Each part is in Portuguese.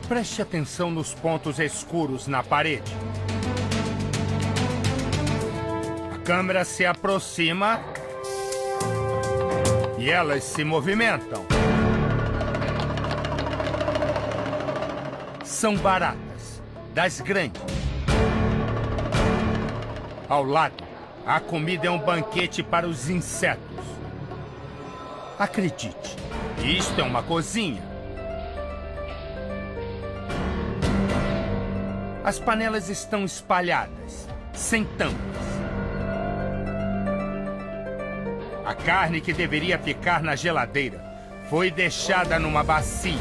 Preste atenção nos pontos escuros na parede. A câmera se aproxima e elas se movimentam. São baratas, das grandes. Ao lado, a comida é um banquete para os insetos. Acredite, isto é uma cozinha. As panelas estão espalhadas, sem tampas. A carne que deveria ficar na geladeira foi deixada numa bacia.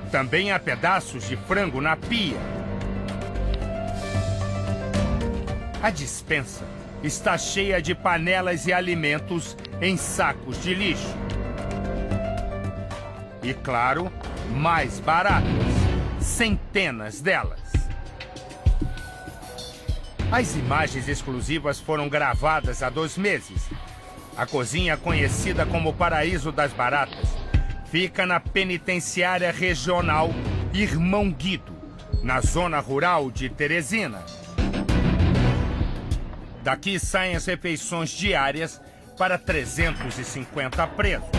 Também há pedaços de frango na pia. A despensa está cheia de panelas e alimentos em sacos de lixo. E claro, mais baratas, centenas delas. As imagens exclusivas foram gravadas há 2 meses. A cozinha, conhecida como Paraíso das Baratas, fica na penitenciária regional Irmão Guido, na zona rural de Teresina. Daqui saem as refeições diárias para 350 presos.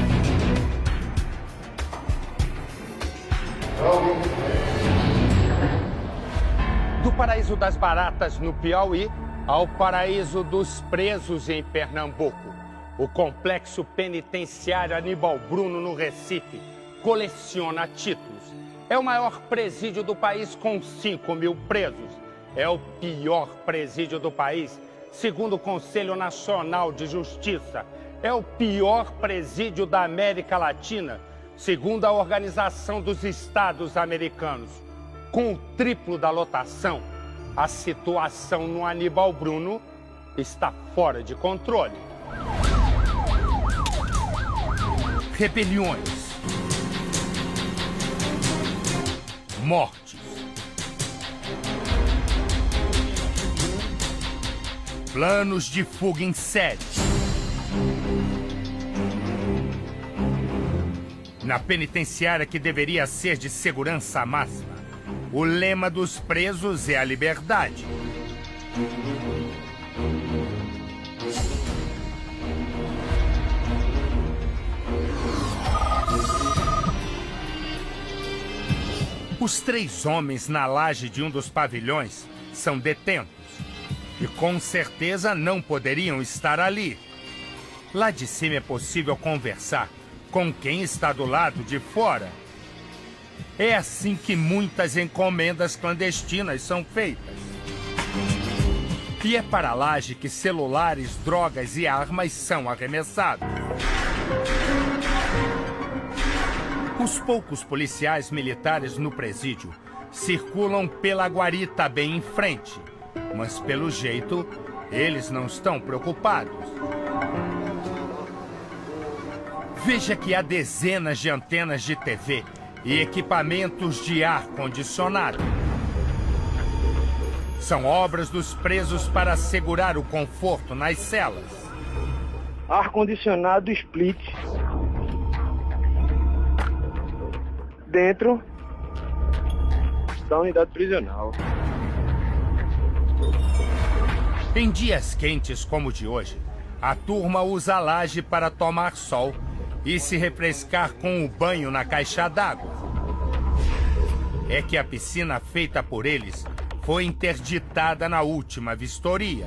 Do Paraíso das Baratas, no Piauí, ao Paraíso dos Presos, em Pernambuco. O complexo penitenciário Aníbal Bruno, no Recife, coleciona títulos. É o maior presídio do país, com 5.000 presos. É o pior presídio do país, segundo o Conselho Nacional de Justiça. É o pior presídio da América Latina, segundo a Organização dos Estados Americanos. Com o triplo da lotação, a situação no Aníbal Bruno está fora de controle. Rebeliões, mortes, planos de fuga em série. Na penitenciária, que deveria ser de segurança máxima, o lema dos presos é a liberdade. Os 3 homens na laje de um dos pavilhões são detentos e com certeza não poderiam estar ali. Lá de cima é possível conversar com quem está do lado de fora. É assim que muitas encomendas clandestinas são feitas. E é para a laje que celulares, drogas e armas são arremessados. Os poucos policiais militares no presídio circulam pela guarita bem em frente, mas pelo jeito, eles não estão preocupados. Veja que há dezenas de antenas de TV e equipamentos de ar-condicionado. São obras dos presos para assegurar o conforto nas celas. Ar-condicionado split dentro da unidade prisional. Em dias quentes como o de hoje, a turma usa a laje para tomar sol e se refrescar com o banho na caixa d'água. É que a piscina feita por eles foi interditada na última vistoria.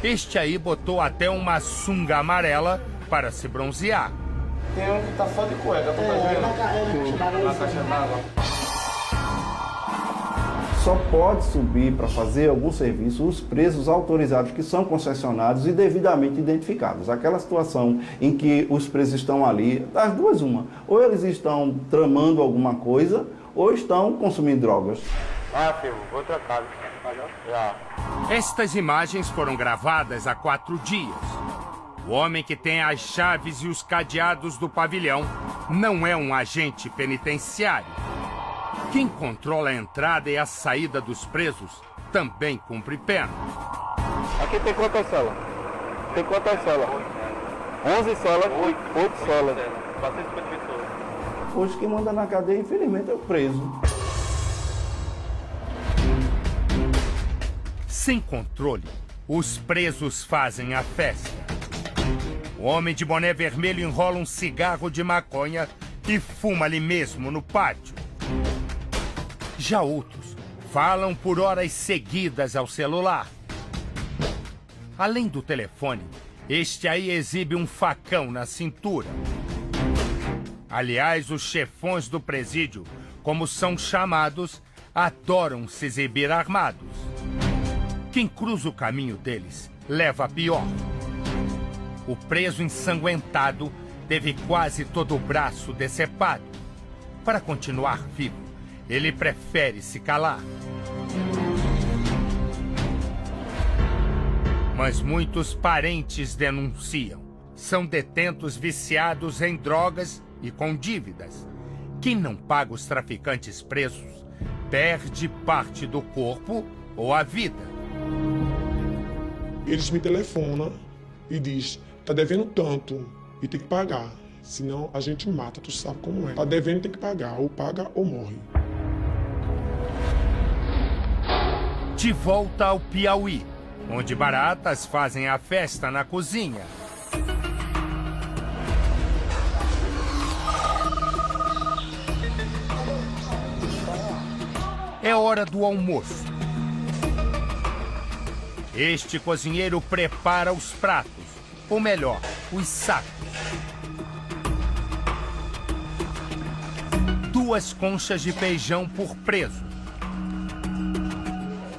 Este aí botou até uma sunga amarela para se bronzear. Tem um que tá só de cueca, tá vendo? Na caixa d'água. Só pode subir para fazer algum serviço os presos autorizados que são concessionados e devidamente identificados. Aquela situação em que os presos estão ali, das duas uma, ou eles estão tramando alguma coisa ou estão consumindo drogas. Ah, filho, vou trocar. Já. Estas imagens foram gravadas há 4 dias. O homem que tem as chaves e os cadeados do pavilhão não é um agente penitenciário. Quem controla a entrada e a saída dos presos também cumpre pena. Aqui tem quantas celas? Tem quantas celas? 11 celas? 8 celas. 450 pessoas. Hoje quem manda na cadeia, infelizmente, é o preso. Sem controle, os presos fazem a festa. O homem de boné vermelho enrola um cigarro de maconha e fuma ali mesmo no pátio. Já outros falam por horas seguidas ao celular. Além do telefone, este aí exibe um facão na cintura. Aliás, os chefões do presídio, como são chamados, adoram se exibir armados. Quem cruza o caminho deles leva a pior. O preso ensanguentado teve quase todo o braço decepado. Para continuar vivo, ele prefere se calar. Mas muitos parentes denunciam. São detentos viciados em drogas e com dívidas. Quem não paga os traficantes presos perde parte do corpo ou a vida. Eles me telefonam e dizem, tá devendo tanto e tem que pagar, senão a gente mata, tu sabe como é. Tá devendo, tem que pagar, ou paga ou morre. De volta ao Piauí, onde baratas fazem a festa na cozinha. É hora do almoço. Este cozinheiro prepara os pratos, ou melhor, os sacos. 2 conchas de feijão por preso.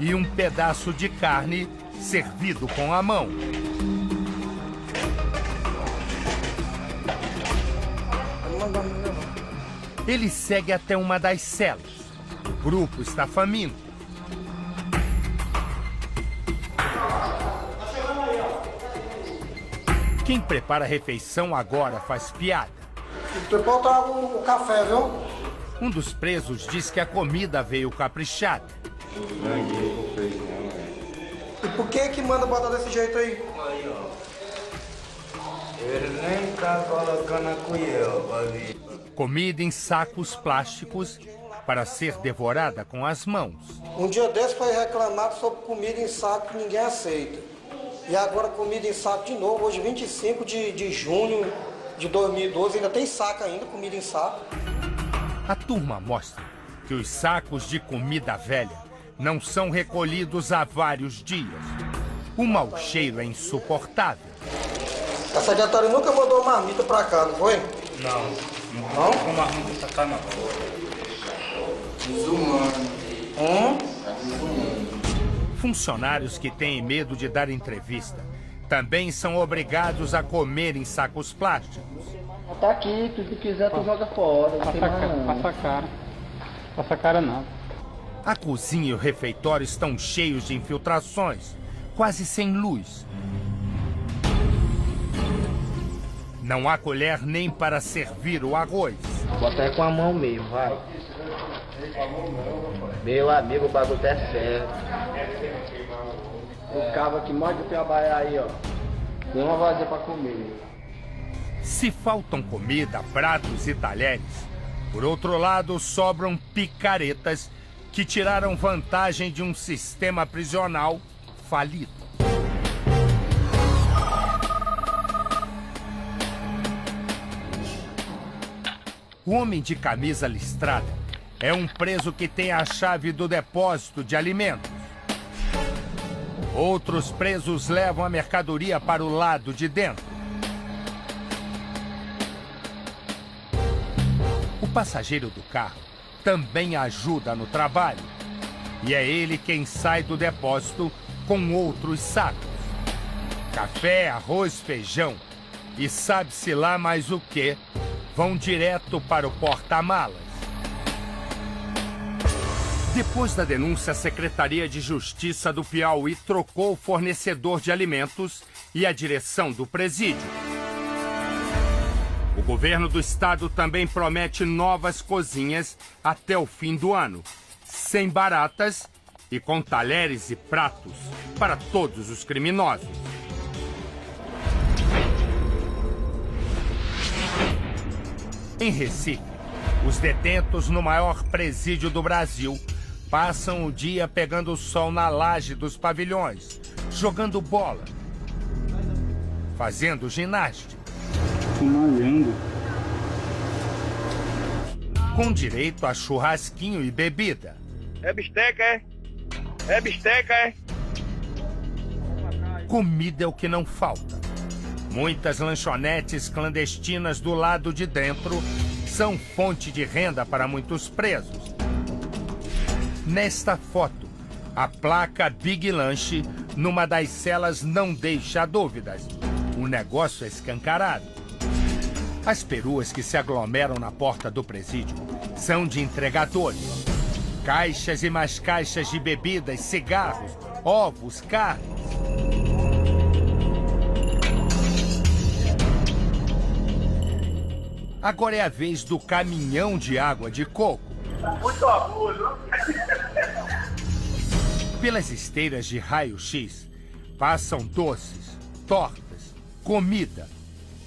E um pedaço de carne servido com a mão. Ele segue até uma das celas. O grupo está faminto. Quem prepara a refeição agora faz piada. Depois botar o café, viu? Um dos presos diz que a comida veio caprichada. E por que manda botar desse jeito aí? Aí, ó. Ele nem tá colocando a colher, Comida em sacos plásticos para ser devorada com as mãos. Um dia desse foi reclamado sobre comida em saco que ninguém aceita. E agora comida em saco de novo, hoje 25 de junho de 2012, ainda tem saco ainda, comida em saco. A turma mostra que os sacos de comida velha não são recolhidos há vários dias. O mau cheiro é insuportável. A secretária nunca mandou marmita pra cá, não foi? Não. Não? Com marmita pra cá, não. Desumano. Funcionários que têm medo de dar entrevista também são obrigados a comer em sacos plásticos. Tá aqui, se tu quiser tu joga fora. Passa a cara não. A cozinha e o refeitório estão cheios de infiltrações, quase sem luz. Não há colher nem para servir o arroz. Bota aí com a mão mesmo, vai. Meu amigo, o bagulho tá certo. O cabo que morde o piabaiá aí, ó. Tem uma vazia pra comer. Se faltam comida, pratos e talheres, por outro lado, sobram picaretas que tiraram vantagem de um sistema prisional falido. O homem de camisa listrada é um preso que tem a chave do depósito de alimentos. Outros presos levam a mercadoria para o lado de dentro. O passageiro do carro também ajuda no trabalho. E é ele quem sai do depósito com outros sacos. Café, arroz, feijão e sabe-se lá mais o que vão direto para o porta-malas. Depois da denúncia, a Secretaria de Justiça do Piauí trocou o fornecedor de alimentos e a direção do presídio. O governo do estado também promete novas cozinhas até o fim do ano, sem baratas e com talheres e pratos para todos os criminosos. Em Recife, Os detentos no maior presídio do Brasil passam o dia pegando o sol na laje dos pavilhões, jogando bola, fazendo ginástica. Malhando. Com direito a churrasquinho e bebida. É bisteca, é? É bisteca, é? Comida é o que não falta. Muitas lanchonetes clandestinas do lado de dentro são fonte de renda para muitos presos. Nesta foto, a placa Big Lanche numa das celas não deixa dúvidas. O negócio é escancarado. As peruas que se aglomeram na porta do presídio são de entregadores. Caixas e mais caixas de bebidas, cigarros, ovos, carnes. Agora é a vez do caminhão de água de coco. Muito abuso. Pelas esteiras de raio-x passam doces, tortas, comida.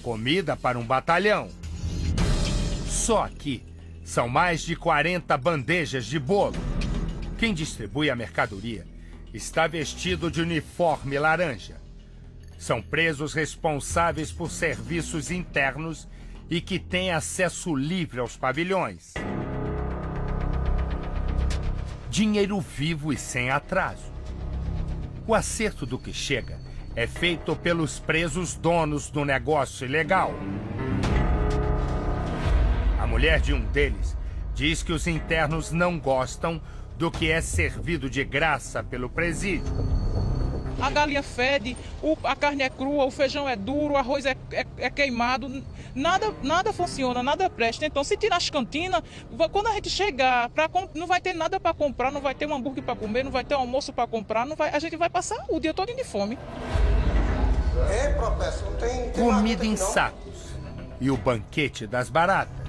Comida para um batalhão. Só aqui são mais de 40 bandejas de bolo. Quem distribui a mercadoria está vestido de uniforme laranja. São presos responsáveis por serviços internos e que têm acesso livre aos pavilhões. Dinheiro vivo e sem atraso. O acerto do que chega é feito pelos presos donos do negócio ilegal. A mulher de um deles diz que os internos não gostam do que é servido de graça pelo presídio. A galinha fede, a carne é crua, o feijão é duro, o arroz é queimado. Nada funciona, nada presta. Então, se tirar as cantinas, quando a gente chegar, não vai ter nada para comprar, não vai ter um hambúrguer para comer, não vai ter um almoço para comprar, a gente vai passar o dia todo de fome. É, professor, não tem comida em sacos e o banquete das baratas.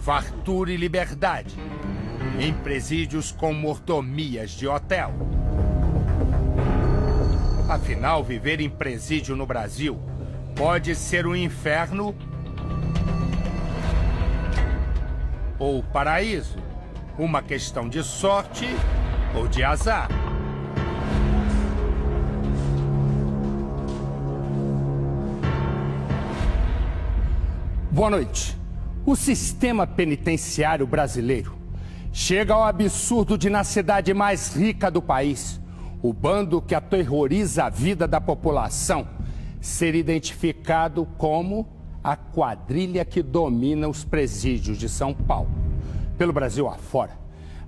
Fartura e liberdade em presídios com mordomias de hotel. Afinal, viver em presídio no Brasil pode ser um inferno ou paraíso, uma questão de sorte ou de azar. Boa noite. O sistema penitenciário brasileiro chega ao absurdo de, na cidade mais rica do país, o bando que aterroriza a vida da população ser identificado como a quadrilha que domina os presídios de São Paulo. Pelo Brasil afora,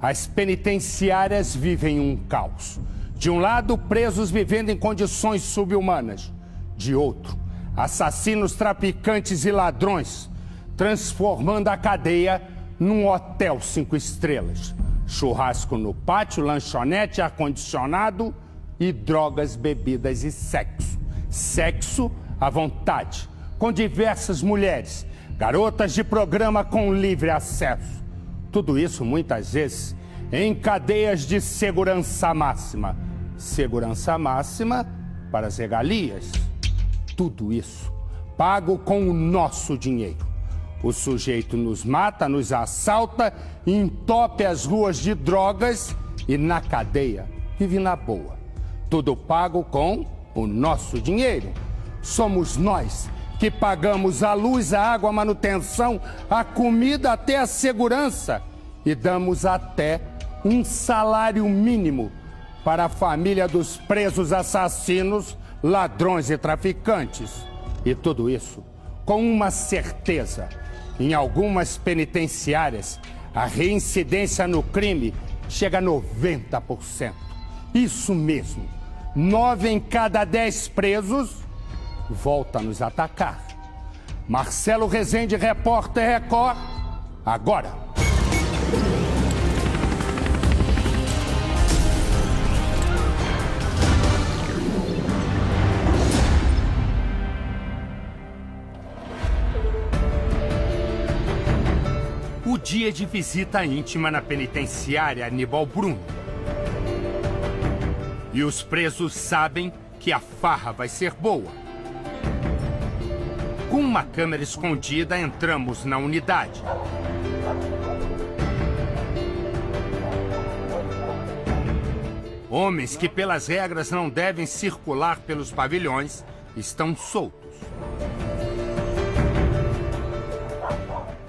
as penitenciárias vivem um caos. De um lado, presos vivendo em condições subhumanas. De outro, assassinos, traficantes e ladrões transformando a cadeia num hotel 5 estrelas. Churrasco no pátio, lanchonete, ar-condicionado e drogas, bebidas e sexo. Sexo à vontade, com diversas mulheres, garotas de programa com livre acesso. Tudo isso, muitas vezes, em cadeias de segurança máxima. Segurança máxima para as regalias. Tudo isso pago com o nosso dinheiro. O sujeito nos mata, nos assalta, entope as ruas de drogas e na cadeia vive na boa. Tudo pago com o nosso dinheiro. Somos nós que pagamos a luz, a água, a manutenção, a comida, até a segurança. E damos até um salário mínimo para a família dos presos assassinos, ladrões e traficantes. E tudo isso com uma certeza. Em algumas penitenciárias, a reincidência no crime chega a 90%. Isso mesmo, 9 em cada 10 presos volta a nos atacar. Marcelo Rezende, repórter Record, agora. O dia de visita íntima na penitenciária Aníbal Bruno. E os presos sabem que a farra vai ser boa. Com uma câmera escondida, entramos na unidade. Homens que, pelas regras, não devem circular pelos pavilhões, estão soltos.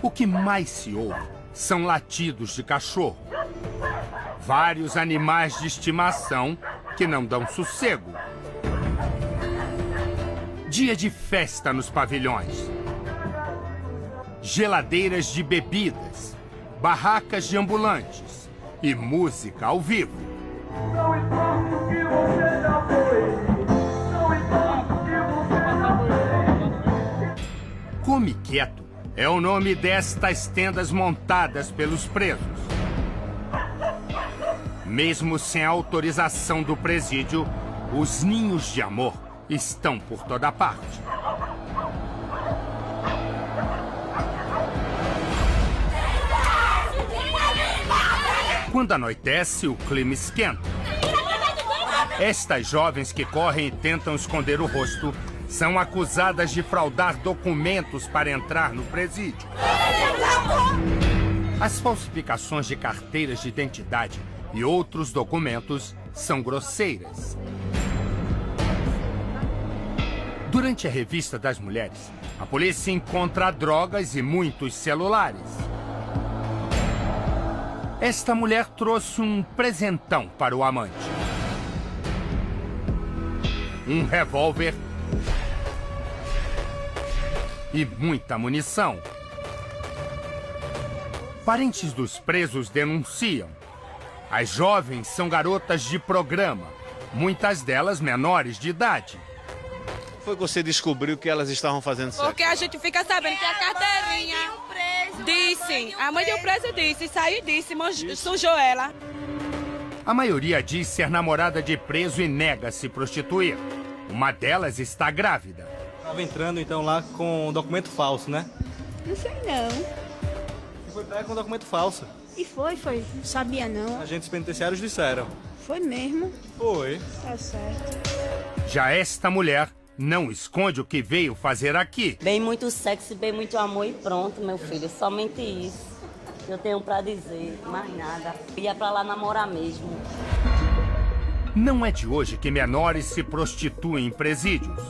O que mais se ouve são latidos de cachorro. Vários animais de estimação que não dão sossego. Dia de festa nos pavilhões. Geladeiras de bebidas, barracas de ambulantes e música ao vivo. Não importa o que você já foi, não importa o que você já foi. Come Quieto é o nome destas tendas montadas pelos presos. Mesmo sem a autorização do presídio, os ninhos de amor estão por toda parte. Quando anoitece, o clima esquenta. Estas jovens que correm e tentam esconder o rosto são acusadas de fraudar documentos para entrar no presídio. As falsificações de carteiras de identidade e outros documentos são grosseiras. Durante a revista das mulheres, a polícia encontra drogas e muitos celulares. Esta mulher trouxe um presentão para o amante. Um revólver e muita munição. Parentes dos presos denunciam. As jovens são garotas de programa, muitas delas menores de idade. Foi que você descobriu que elas estavam fazendo sexo? Porque a gente fica sabendo que a carteirinha disse, a mãe de um preso disse, saiu e disse, sujou ela. A maioria diz ser namorada de preso e nega se prostituir. Uma delas está grávida. Estava entrando então lá com um documento falso, né? Não sei não. Você foi pego com um documento falso. E foi. Sabia não. Agentes penitenciários disseram. Foi mesmo. Foi. Tá certo. Já esta mulher não esconde o que veio fazer aqui. Bem muito sexo, bem muito amor e pronto, meu filho. Somente isso. Eu tenho pra dizer, mais nada. Ia pra lá namorar mesmo. Não é de hoje que menores se prostituem em presídios.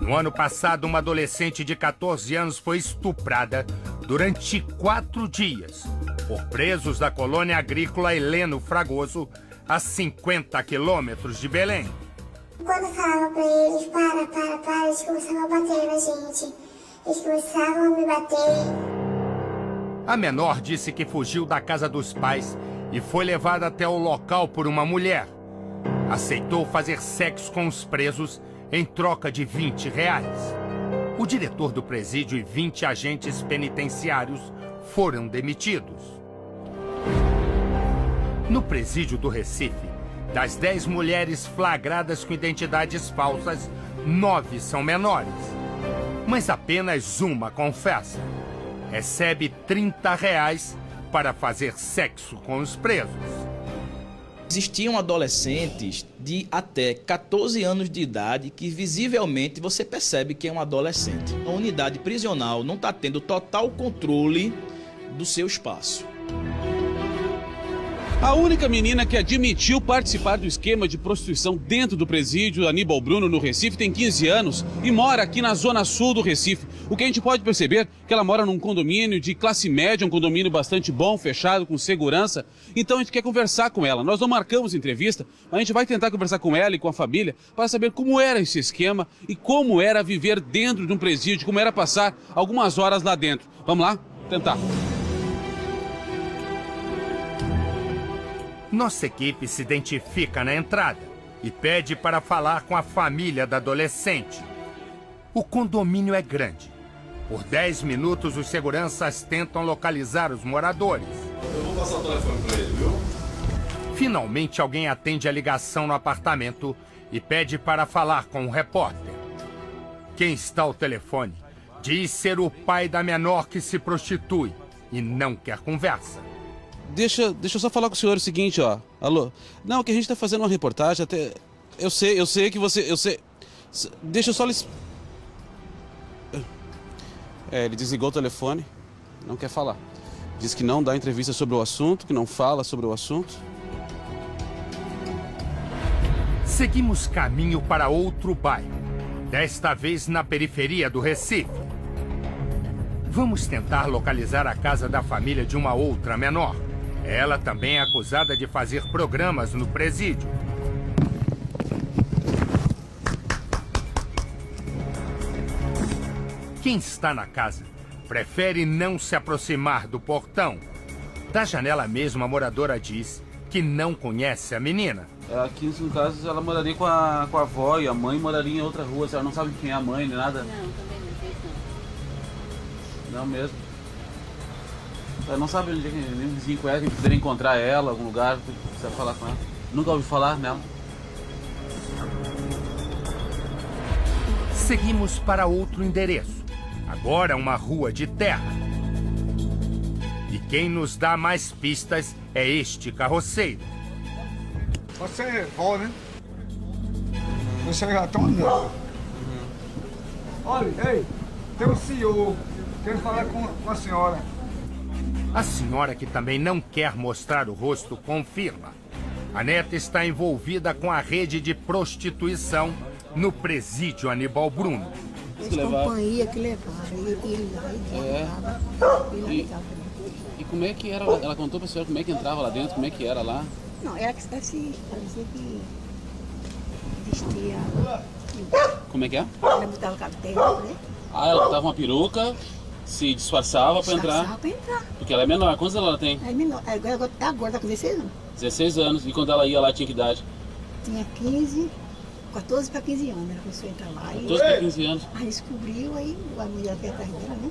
No ano passado, uma adolescente de 14 anos foi estuprada durante 4 dias por presos da colônia agrícola Heleno Fragoso, a 50 quilômetros de Belém. Quando falava pra eles, para, eles começavam a bater na gente. Eles começavam a me bater. A menor disse que fugiu da casa dos pais e foi levada até o local por uma mulher. Aceitou fazer sexo com os presos em troca de R$20. O diretor do presídio e 20 agentes penitenciários foram demitidos. No presídio do Recife, das 10 mulheres flagradas com identidades falsas, 9 são menores. Mas apenas uma confessa. Recebe R$30 para fazer sexo com os presos. Existiam adolescentes de até 14 anos de idade que visivelmente você percebe que é um adolescente. A unidade prisional não está tendo total controle do seu espaço. A única menina que admitiu participar do esquema de prostituição dentro do presídio Aníbal Bruno, no Recife, tem 15 anos e mora aqui na zona sul do Recife. O que a gente pode perceber é que ela mora num condomínio de classe média, um condomínio bastante bom, fechado, com segurança. Então a gente quer conversar com ela. Nós não marcamos entrevista, mas a gente vai tentar conversar com ela e com a família para saber como era esse esquema e como era viver dentro de um presídio, como era passar algumas horas lá dentro. Vamos lá? Tentar. Nossa equipe se identifica na entrada e pede para falar com a família da adolescente. O condomínio é grande. Por 10 minutos, os seguranças tentam localizar os moradores. Eu vou passar o telefone para ele, viu? Finalmente, alguém atende a ligação no apartamento e pede para falar com o repórter. Quem está ao telefone diz ser o pai da menor que se prostitui e não quer conversa. Deixa eu só falar com o senhor o seguinte, ó. Alô? Não, que a gente tá fazendo uma reportagem até... Eu sei que você... Deixa eu só... Ele desligou o telefone, não quer falar. Diz que não dá entrevista sobre o assunto, que não fala sobre o assunto. Seguimos caminho para outro bairro, desta vez na periferia do Recife. Vamos tentar localizar a casa da família de uma outra menor. Ela também é acusada de fazer programas no presídio. Quem está na casa prefere não se aproximar do portão. Da janela mesmo, a moradora diz que não conhece a menina. Aqui, no caso, ela moraria com a avó e a mãe moraria em outra rua. A senhora não sabe quem é a mãe nem nada? Não, também não sei não. Não mesmo. Ela não sabe onde é que nem o vizinho conhece, que poderia encontrar ela, algum lugar, precisa falar com ela. Nunca ouvi falar nela. Seguimos para outro endereço. Agora uma rua de terra. E quem nos dá mais pistas é este carroceiro. Você é vó, né? Você já está andando. Olha, ei, tem um senhor, quero falar com a senhora. A senhora, que também não quer mostrar o rosto, confirma. A neta está envolvida com a rede de prostituição no presídio Aníbal Bruno. As companhias que levaram, ele lá, ele E como é que era? Ela contou pra senhora como é que entrava lá dentro, como é que era lá? Não, era que parecia que vestia. Como é que é? Ela botava cabelo, né? Ah, ela botava uma peruca, se disfarçava pra entrar. Disfarçava pra entrar. Porque ela é menor. Quantos anos ela tem? É menor. Agora tá com 16 anos. 16 anos. E quando ela ia lá, tinha que idade? Tinha 14 para 15 anos. Ela começou a entrar lá. 14 para 15 anos. Aí descobriu, aí a mulher foi atrás dela, né?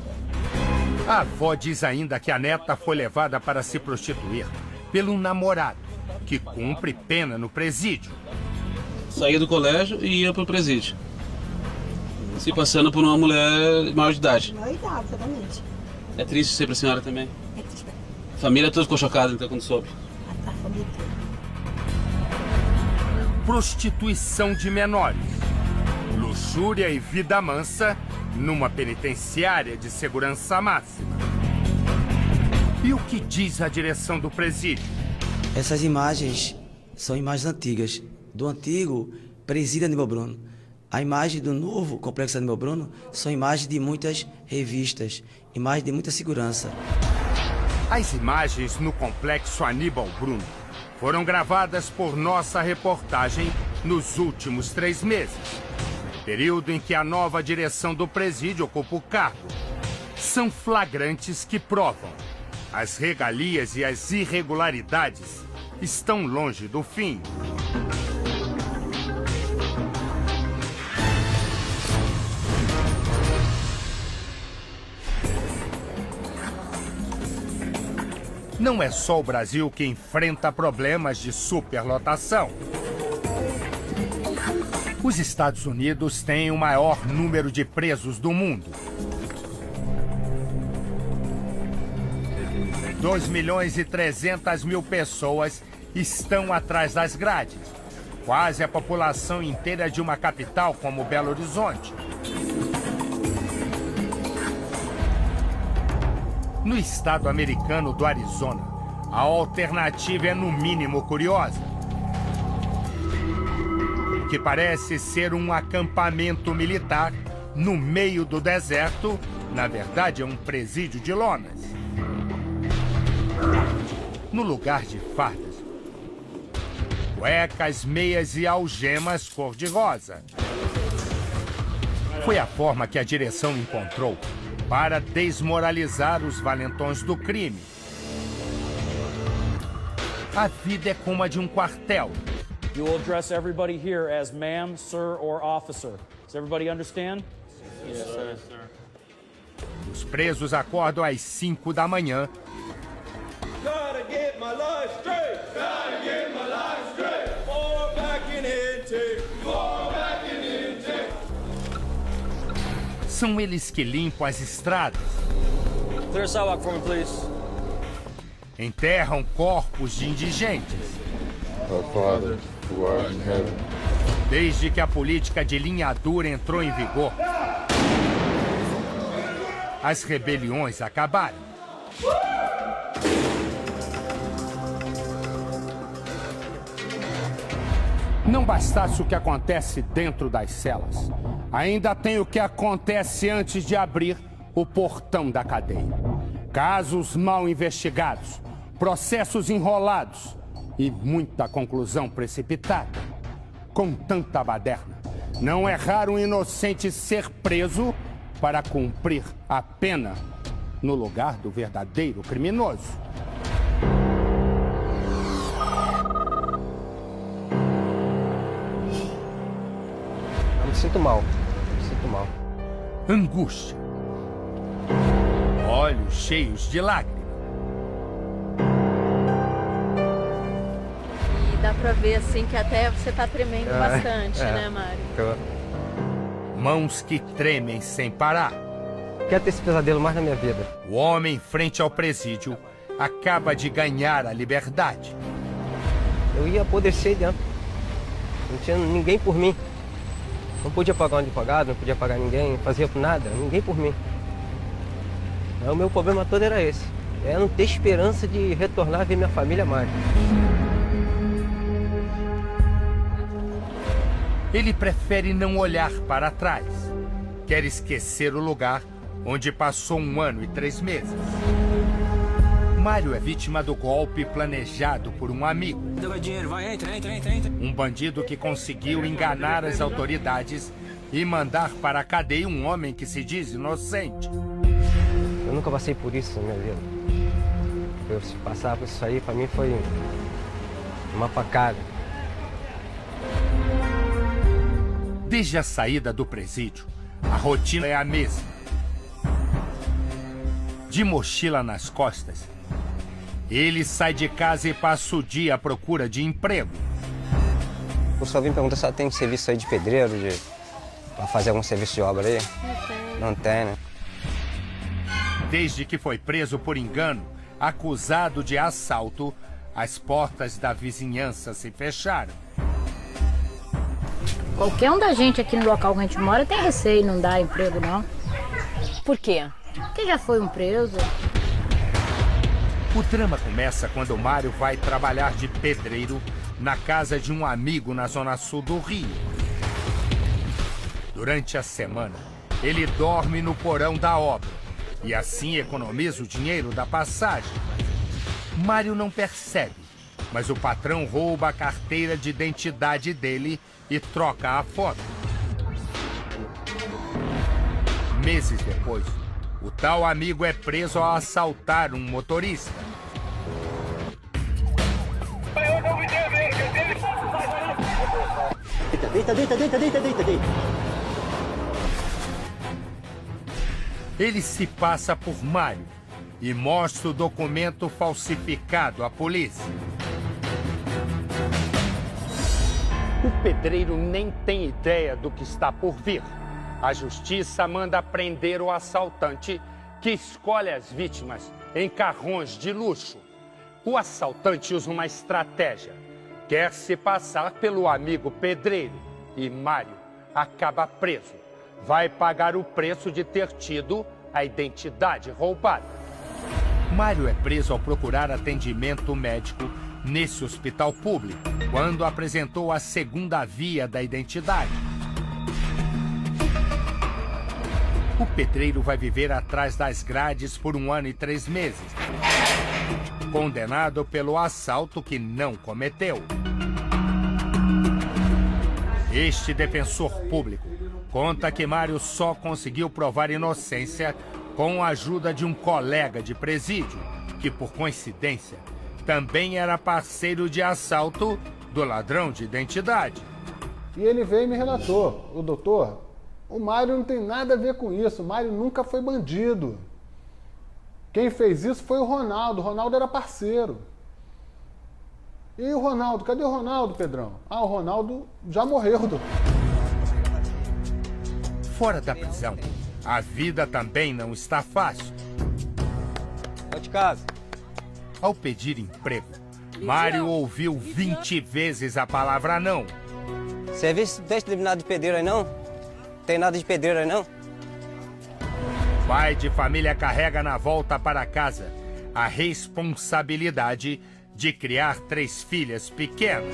A avó diz ainda que a neta foi levada para se prostituir pelo namorado, que cumpre pena no presídio. Saía do colégio e ia pro presídio. Se passando por uma mulher maior de idade. Maior de idade, exatamente. É triste ser pra senhora também? É triste. A família toda ficou chocada então quando soube. A família toda. Prostituição de menores. Luxúria e vida mansa numa penitenciária de segurança máxima. E o que diz a direção do presídio? Essas imagens são imagens antigas, do antigo presídio Aníbal Bruno. A imagem do novo complexo Aníbal Bruno são imagens de muitas revistas, imagens de muita segurança. As imagens no complexo Aníbal Bruno foram gravadas por nossa reportagem nos últimos 3 meses, período em que a nova direção do presídio ocupa o cargo. São flagrantes que provam: as regalias e as irregularidades estão longe do fim. Não é só o Brasil que enfrenta problemas de superlotação. Os Estados Unidos têm o maior número de presos do mundo. 2.300.000 pessoas estão atrás das grades, quase a população inteira de uma capital como Belo Horizonte. No estado americano do Arizona, a alternativa é no mínimo curiosa. O que parece ser um acampamento militar no meio do deserto, na verdade é um presídio de lonas. No lugar de fardas, cuecas, meias e algemas cor-de-rosa. Foi a forma que a direção encontrou para desmoralizar os valentões do crime. A vida é como a de um quartel. You will address everybody here as ma'am, sir, or officer. Does everybody understand? Yes, sir. Os presos acordam às 5 da manhã. Gotta get my life straight. Gotta get my life straight. Fall back in intake. Fall back in intake. São eles que limpam as estradas. Clear the sidewalk for me, please. Enterram corpos de indigentes. Our Father, who art in heaven. Desde que a política de linha dura entrou em vigor, as rebeliões acabaram. Não bastasse o que acontece dentro das celas, ainda tem o que acontece antes de abrir o portão da cadeia. Casos mal investigados, processos enrolados e muita conclusão precipitada. Com tanta baderna, não é raro um inocente ser preso para cumprir a pena no lugar do verdadeiro criminoso. Me sinto mal, Angústia. Olhos cheios de lágrimas. E dá pra ver assim que até você tá tremendo bastante, né, Mário? Mãos que tremem sem parar. Quero ter esse pesadelo mais na minha vida. O homem em frente ao presídio acaba de ganhar a liberdade. Eu ia apodrecer dentro. Não tinha ninguém por mim. Não podia pagar um advogado, não podia pagar ninguém, não fazia nada, ninguém por mim. O meu problema todo era esse. É não ter esperança de retornar a ver minha família mais. Ele prefere não olhar para trás. Quer esquecer o lugar onde passou 1 ano e 3 meses. Mário é vítima do golpe planejado por um amigo. Dinheiro, vai, entra. Um bandido que conseguiu enganar as autoridades e mandar para a cadeia um homem que se diz inocente. Eu nunca passei por isso na minha vida. Eu passar por isso aí, para mim, foi uma facada. Desde a saída do presídio, a rotina é a mesma. De mochila nas costas, ele sai de casa e passa o dia à procura de emprego. Eu só vim perguntar se tem serviço aí de pedreiro, pra fazer algum serviço de obra aí. Não tem, né? Desde que foi preso por engano, acusado de assalto, as portas da vizinhança se fecharam. Qualquer um da gente aqui no local que a gente mora tem receio, não dá emprego, não. Por quê? Porque já foi um preso. O drama começa quando Mário vai trabalhar de pedreiro na casa de um amigo na zona sul do Rio. Durante a semana, ele dorme no porão da obra e assim economiza o dinheiro da passagem. Mário não percebe, mas o patrão rouba a carteira de identidade dele e troca a foto. Meses depois, o tal amigo é preso ao assaltar um motorista. Deita. Ele se passa por Mário e mostra o documento falsificado à polícia. O pedreiro nem tem ideia do que está por vir. A justiça manda prender o assaltante, que escolhe as vítimas em carrões de luxo. O assaltante usa uma estratégia. Quer se passar pelo amigo pedreiro e Mário acaba preso. Vai pagar o preço de ter tido a identidade roubada. Mário é preso ao procurar atendimento médico nesse hospital público, quando apresentou a segunda via da identidade. O pedreiro vai viver atrás das grades por 1 ano e 3 meses, condenado pelo assalto que não cometeu. Este defensor público conta que Mário só conseguiu provar inocência com a ajuda de um colega de presídio, que por coincidência também era parceiro de assalto do ladrão de identidade. E ele veio e me relatou: o doutor, o Mário não tem nada a ver com isso, o Mário nunca foi bandido. Quem fez isso foi o Ronaldo era parceiro. E o Ronaldo? Cadê o Ronaldo, Pedrão? Ah, o Ronaldo já morreu, doutor. Fora da prisão, a vida também não está fácil. Vai de casa. Ao pedir emprego, Mário ouviu 20 vezes a palavra não. Serviço não tem nada de pedreiro aí não? Tem nada de pedreiro aí não? pai de família carrega na volta para casa a responsabilidade de criar 3 filhas pequenas.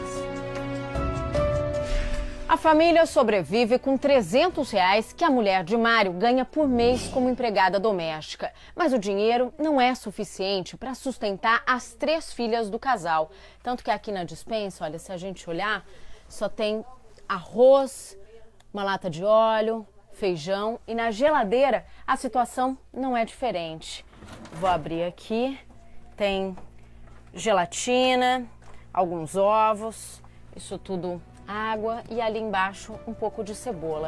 A família sobrevive com R$300 que a mulher de Mário ganha por mês como empregada doméstica. Mas o dinheiro não é suficiente para sustentar as 3 filhas do casal. Tanto que aqui na despensa, olha, se a gente olhar, só tem arroz, uma lata de óleo, feijão, e na geladeira a situação não é diferente. Vou abrir aqui, tem gelatina, alguns ovos, isso tudo água, e ali embaixo um pouco de cebola.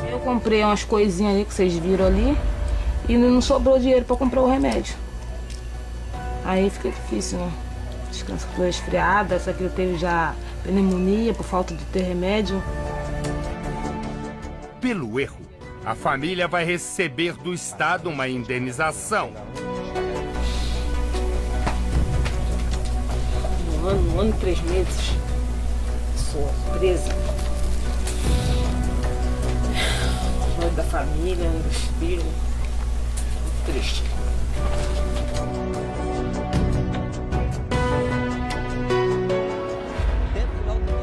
Eu comprei umas coisinhas ali que vocês viram ali e não sobrou dinheiro para comprar o remédio. Aí fica difícil, né? Descanso foi resfriada, só que eu teve já pneumonia por falta de ter remédio. Pelo erro, a família vai receber do Estado uma indenização. Um ano e 3 meses. Sou presa. Longe da família, dos filhos. Muito triste.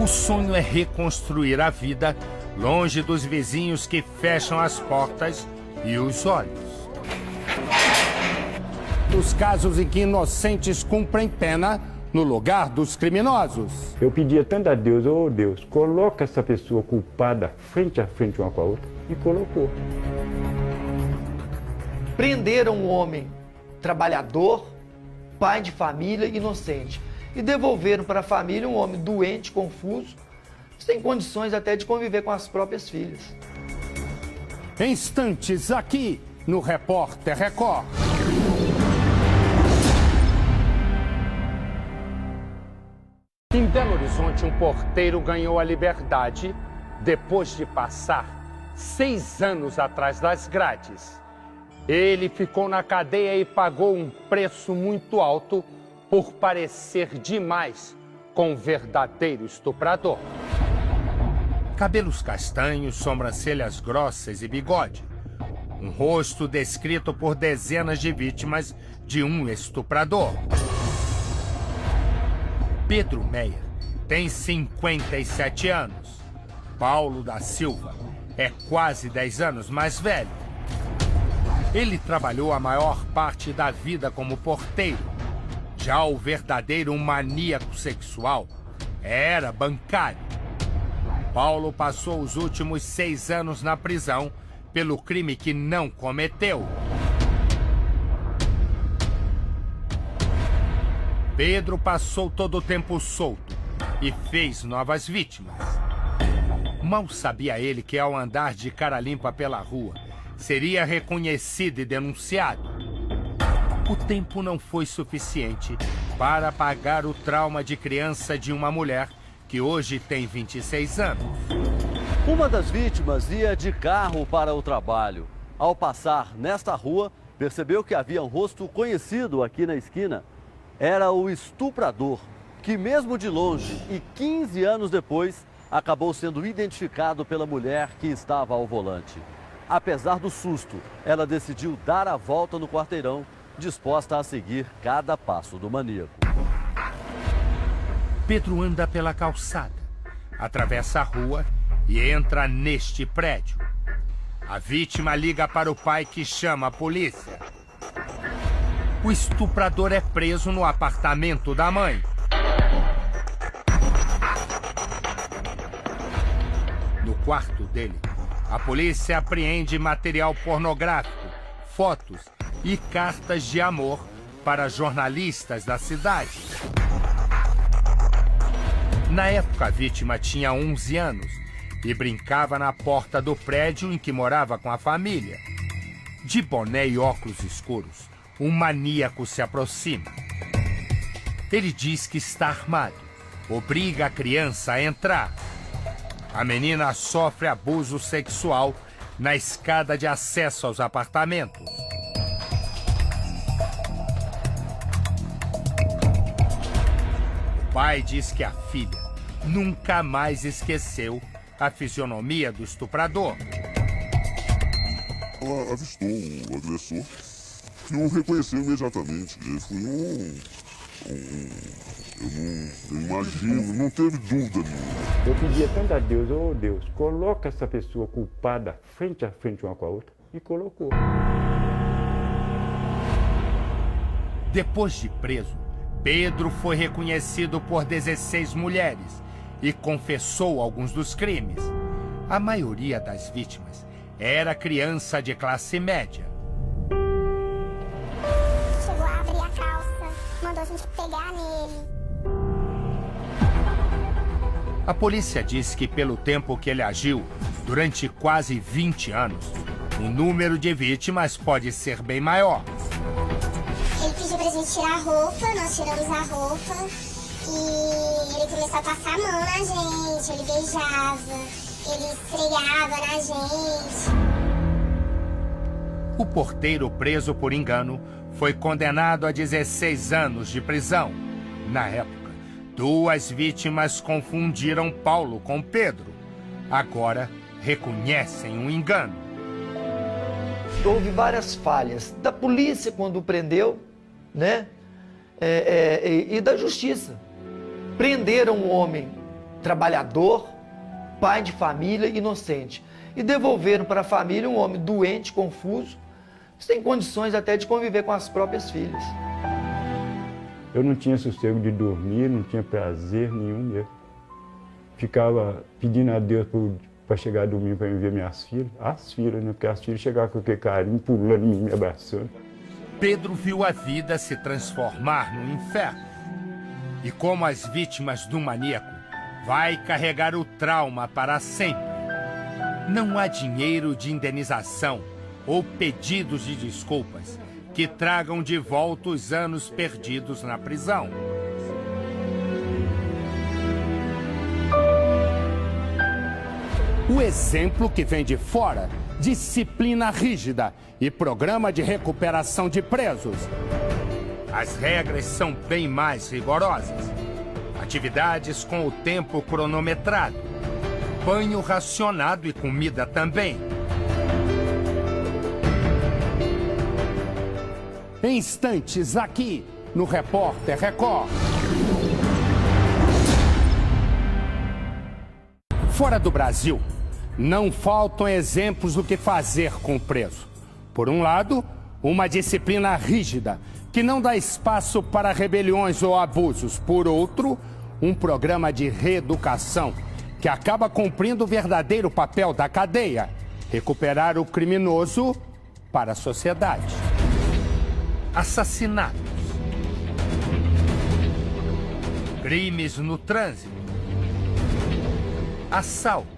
O sonho é reconstruir a vida longe dos vizinhos que fecham as portas e os olhos. Dos casos em que inocentes cumprem pena no lugar dos criminosos. Eu pedia tanto a Deus, oh Deus, coloca essa pessoa culpada frente a frente uma com a outra, e colocou. Prenderam um homem trabalhador, pai de família, inocente, e devolveram para a família um homem doente, confuso, sem condições até de conviver com as próprias filhas. Instantes aqui no Repórter Record. Em Belo Horizonte, um porteiro ganhou a liberdade depois de passar 6 anos atrás das grades. Ele ficou na cadeia e pagou um preço muito alto por parecer demais com um verdadeiro estuprador. Cabelos castanhos, sobrancelhas grossas e bigode. Um rosto descrito por dezenas de vítimas de um estuprador. Pedro Meyer tem 57 anos. Paulo da Silva é quase 10 anos mais velho. Ele trabalhou a maior parte da vida como porteiro. Já o verdadeiro maníaco sexual era bancário. Paulo passou os últimos 6 anos na prisão pelo crime que não cometeu. Pedro passou todo o tempo solto e fez novas vítimas. Mal sabia ele que ao andar de cara limpa pela rua, seria reconhecido e denunciado. O tempo não foi suficiente para apagar o trauma de criança de uma mulher que hoje tem 26 anos. Uma das vítimas ia de carro para o trabalho. Ao passar nesta rua, percebeu que havia um rosto conhecido aqui na esquina. Era o estuprador, que mesmo de longe e 15 anos depois, acabou sendo identificado pela mulher que estava ao volante. Apesar do susto, ela decidiu dar a volta no quarteirão, disposta a seguir cada passo do maníaco. Pedro anda pela calçada, atravessa a rua e entra neste prédio. A vítima liga para o pai, que chama a polícia. O estuprador é preso no apartamento da mãe. No quarto dele, a polícia apreende material pornográfico, fotos e cartas de amor para jornalistas da cidade. Na época, a vítima tinha 11 anos e brincava na porta do prédio em que morava com a família. De boné e óculos escuros, um maníaco se aproxima. Ele diz que está armado, obriga a criança a entrar. A menina sofre abuso sexual na escada de acesso aos apartamentos. O pai diz que a filha nunca mais esqueceu a fisionomia do estuprador. ela avistou o agressor, que o reconheceu imediatamente. Ele foi eu imagino, não teve dúvida nenhuma. Eu pedia tanto a Deus, oh Deus, coloca essa pessoa culpada frente a frente uma com a outra. E colocou. Depois de preso, Pedro foi reconhecido por 16 mulheres e confessou alguns dos crimes. A maioria das vítimas era criança de classe média. Chegou a abrir a calça, mandou a gente pegar nele. A polícia diz que pelo tempo que ele agiu, durante quase 20 anos, o número de vítimas pode ser bem maior. Ele pediu pra gente tirar a roupa, nós tiramos a roupa e ele começou a passar a mão na gente, ele beijava, ele esfregava na gente. O porteiro preso por engano foi condenado a 16 anos de prisão. Na época, 2 vítimas confundiram Paulo com Pedro. Agora, reconhecem um engano. Houve várias falhas da polícia quando o prendeu, né? E da justiça. Prenderam um homem trabalhador, pai de família, inocente. E devolveram para a família um homem doente, confuso, sem condições até de conviver com as próprias filhas. Eu não tinha sossego de dormir, não tinha prazer nenhum mesmo. Ficava pedindo a Deus para chegar domingo para me ver minhas filhas. As filhas, né? Porque as filhas chegavam com aquele carinho, pulando em mim, me abraçando. Pedro viu a vida se transformar num inferno. E como as vítimas do maníaco, vai carregar o trauma para sempre. Não há dinheiro de indenização ou pedidos de desculpas que tragam de volta os anos perdidos na prisão. O exemplo que vem de fora: disciplina rígida e programa de recuperação de presos. As regras são bem mais rigorosas. Atividades com o tempo cronometrado. Banho racionado e comida também. Em instantes, aqui no Repórter Record. Fora do Brasil, não faltam exemplos do que fazer com o preso. Por um lado, uma disciplina rígida, que não dá espaço para rebeliões ou abusos. Por outro, um programa de reeducação, que acaba cumprindo o verdadeiro papel da cadeia: recuperar o criminoso para a sociedade. Assassinatos, crimes no trânsito, assaltos.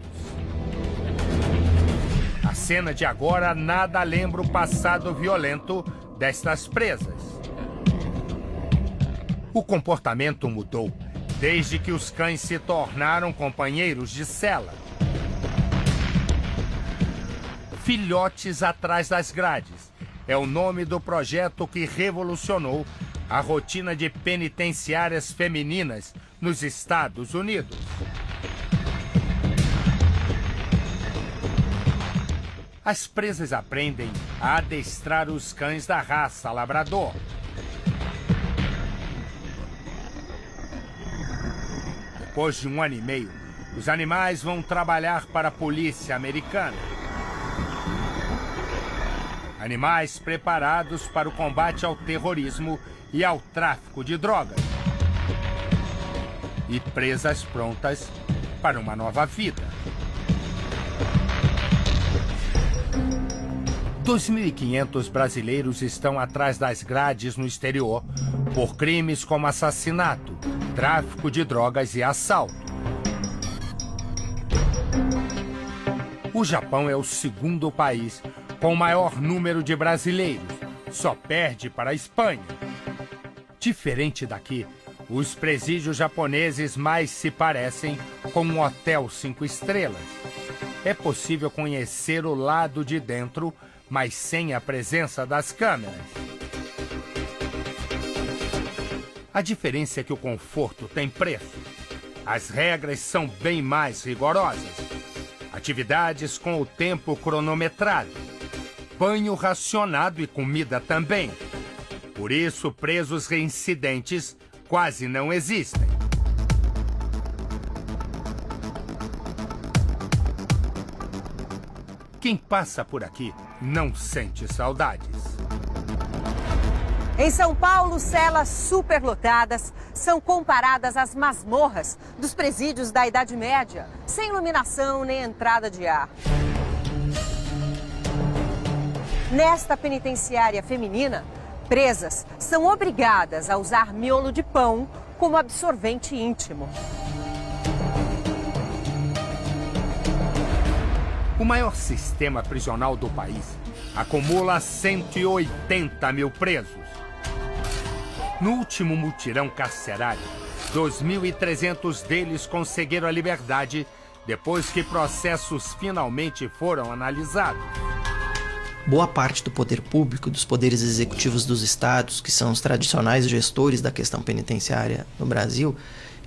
A cena de agora nada lembra o passado violento destas presas. O comportamento mudou desde que os cães se tornaram companheiros de cela. Filhotes atrás das grades é o nome do projeto que revolucionou a rotina de penitenciárias femininas nos Estados Unidos. As presas aprendem a adestrar os cães da raça labrador. Depois de 1 ano e meio, os animais vão trabalhar para a polícia americana. Animais preparados para o combate ao terrorismo e ao tráfico de drogas. E presas prontas para uma nova vida. 2.500 brasileiros estão atrás das grades no exterior por crimes como assassinato, tráfico de drogas e assalto. O Japão é o segundo país com o maior número de brasileiros, só perde para a Espanha. Diferente daqui, os presídios japoneses mais se parecem com um hotel 5 estrelas. É possível conhecer o lado de dentro, mas sem a presença das câmeras. A diferença é que o conforto tem preço. As regras são bem mais rigorosas. Atividades com o tempo cronometrado. banho racionado e comida também. Por isso, presos reincidentes quase não existem. Quem passa por aqui não sente saudades. Em São Paulo, celas superlotadas são comparadas às masmorras dos presídios da Idade Média, sem iluminação nem entrada de ar. Nesta penitenciária feminina, presas são obrigadas a usar miolo de pão como absorvente íntimo. O maior sistema prisional do país acumula 180 mil presos. No último mutirão carcerário, 2.300 deles conseguiram a liberdade depois que processos finalmente foram analisados. Boa parte do poder público, dos poderes executivos dos estados, que são os tradicionais gestores da questão penitenciária no Brasil,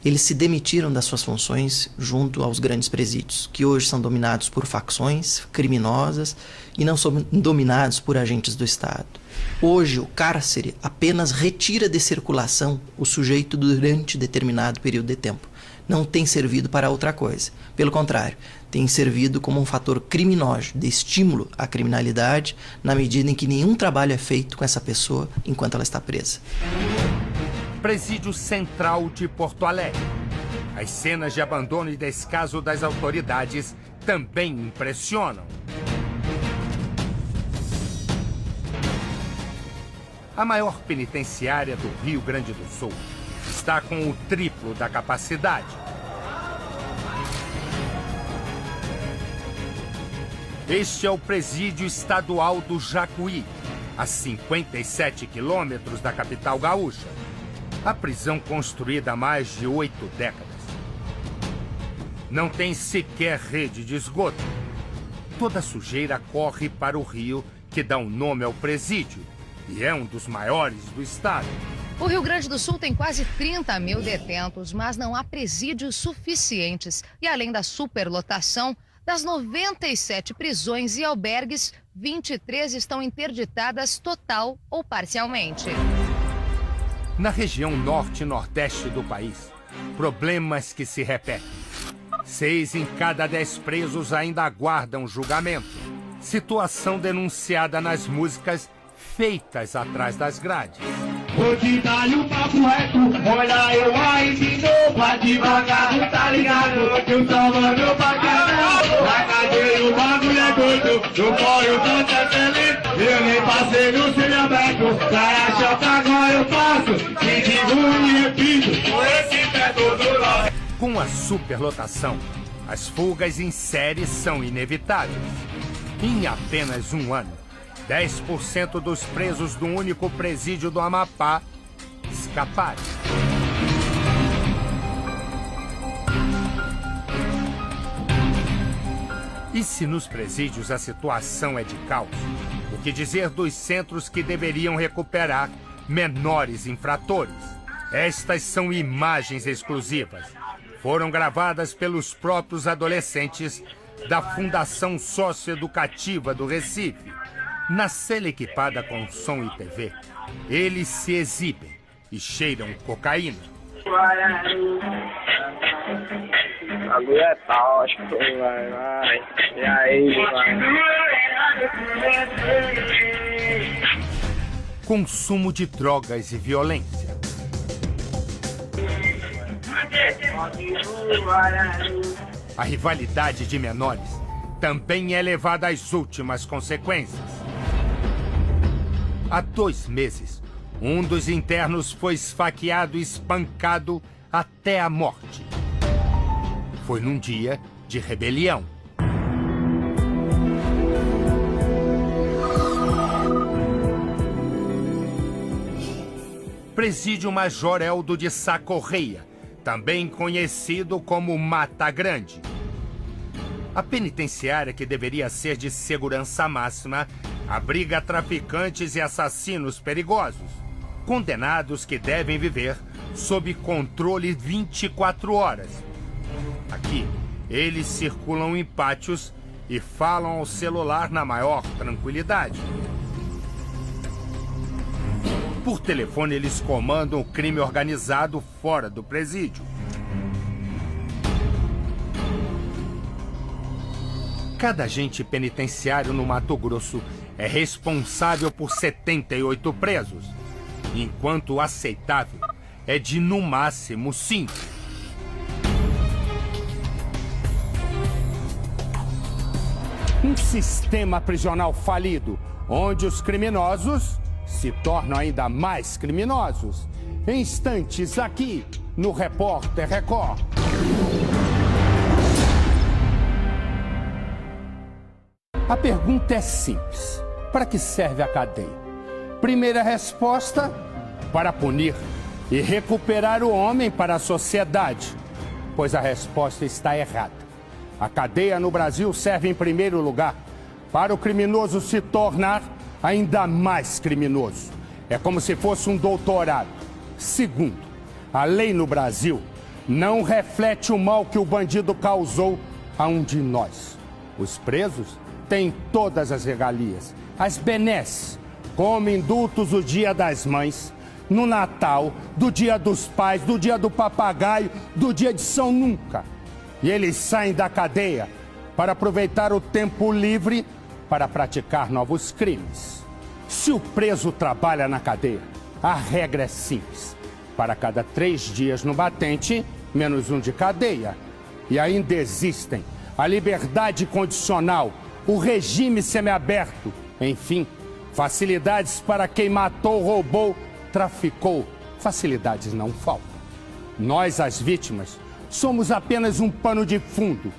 eles se demitiram das suas funções junto aos grandes presídios, que hoje são dominados por facções criminosas e não são dominados por agentes do Estado. Hoje, o cárcere apenas retira de circulação o sujeito durante determinado período de tempo. Não tem servido para outra coisa. Pelo contrário, tem servido como um fator criminoso, de estímulo à criminalidade, na medida em que nenhum trabalho é feito com essa pessoa enquanto ela está presa. Presídio Central de Porto Alegre. As cenas de abandono e descaso das autoridades também impressionam. A maior penitenciária do Rio Grande do Sul está com o triplo da capacidade. Este é o Presídio Estadual do Jacuí, a 57 quilômetros da capital gaúcha. A prisão construída há mais de 8 décadas. Não tem sequer rede de esgoto. Toda a sujeira corre para o rio que dá o nome ao presídio e é um dos maiores do estado. O Rio Grande do Sul tem quase 30 mil detentos, mas não há presídios suficientes. E além da superlotação, das 97 prisões e albergues, 23 estão interditadas total ou parcialmente. Na região norte e nordeste do país, problemas que se repetem. 6 em cada 10 presos ainda aguardam julgamento. Situação denunciada nas músicas feitas atrás das grades. Vou te dar um papo reto, olha eu aí de novo, vai devagar, tá ligado? Que eu tava meu bacana, na cadeia o bagulho é doido, no corre o tanto é feliz, eu nem passei no cílio aberto, pra achar que agora eu faço, e digo e repito, com esse pé todo lá. Com a superlotação, as fugas em série são inevitáveis. Em apenas um ano, 10% dos presos do único presídio do Amapá escaparam. E se nos presídios a situação é de caos, o que dizer dos centros que deveriam recuperar menores infratores? Estas são imagens exclusivas. Foram gravadas pelos próprios adolescentes da Fundação Socioeducativa do Recife. Na cela equipada com som e TV, eles se exibem e cheiram cocaína. Bagulho é tóxico, vai. E aí, vai. Consumo de drogas e violência. A rivalidade de menores também é levada às últimas consequências. Há 2 meses, um dos internos foi esfaqueado e espancado até a morte. Foi num dia de rebelião. Presídio Major Eldo de Sá Correia, também conhecido como Mata Grande. A penitenciária, que deveria ser de segurança máxima, abriga traficantes e assassinos perigosos, condenados que devem viver sob controle 24 horas. Aqui, eles circulam em pátios e falam ao celular na maior tranquilidade. Por telefone, eles comandam o crime organizado fora do presídio. Cada agente penitenciário no Mato Grosso é responsável por 78 presos, enquanto o aceitável é de, no máximo, 5. Um sistema prisional falido, onde os criminosos se tornam ainda mais criminosos. Em instantes aqui, no Repórter Record. A pergunta é simples. Para que serve a cadeia? Primeira resposta, para punir e recuperar o homem para a sociedade. Pois a resposta está errada. A cadeia no Brasil serve, em primeiro lugar, para o criminoso se tornar ainda mais criminoso. É como se fosse um doutorado. Segundo, a lei no Brasil não reflete o mal que o bandido causou a um de nós. Os presos têm todas as regalias, as benesses, como indultos do Dia das Mães, no Natal, do Dia dos Pais, do Dia do Papagaio, do Dia de São Nunca. E eles saem da cadeia para aproveitar o tempo livre para praticar novos crimes. Se o preso trabalha na cadeia, a regra é simples. Para cada 3 dias no batente, menos 1 de cadeia. E ainda existem a liberdade condicional, o regime semiaberto, enfim, facilidades para quem matou, roubou, traficou. Facilidades não faltam. Nós, as vítimas, somos apenas um pano de fundo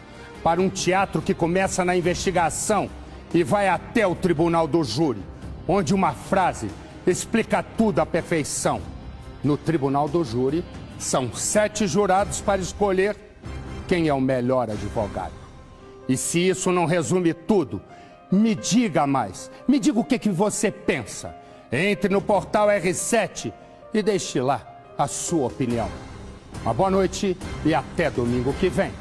para um teatro que começa na investigação e vai até o tribunal do júri, onde uma frase explica tudo à perfeição. No tribunal do júri, são 7 jurados para escolher quem é o melhor advogado. E se isso não resume tudo, me diga mais. Me diga o que você pensa. Entre no portal R7 e deixe lá a sua opinião. Uma boa noite e até domingo que vem.